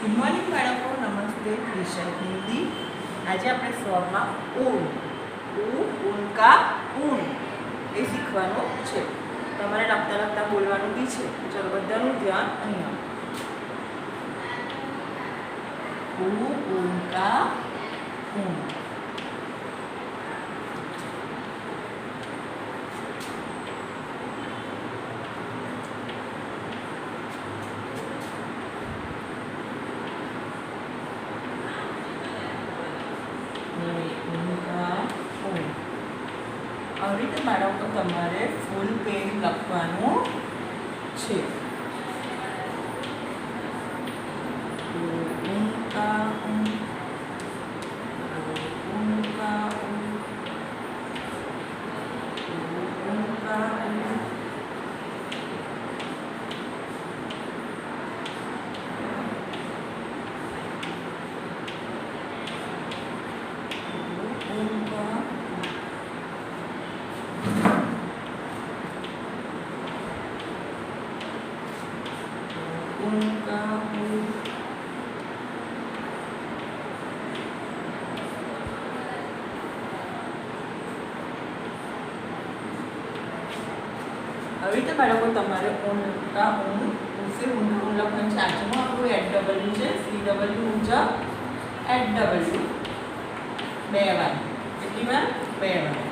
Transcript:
Good morning बाळको, नमस्ते। विषय हिंदी। आज આપણે સ્વરમાં ઊન ઊનકા ઊન એ શીખવાનું છે। તમારે લખતા લખતા બોલવાનું બી છે। ચલો બધાનું ધ્યાન અહીંયા। ઊનકા ઊન। આવી રીતે બાળકો તમારે ફૂલ પેજ લખવાનું છે। આવી રીતે બાળકો તમારે ઊનકા ઊન ઉસે ઊન લખવાનું છે। આજમાં આપણું એડડબલ્યુ છે, સીડબલ્યુ ઊંચા એડડબલ્યુ 2 વાર। કેટલી વાર? 2 વાર।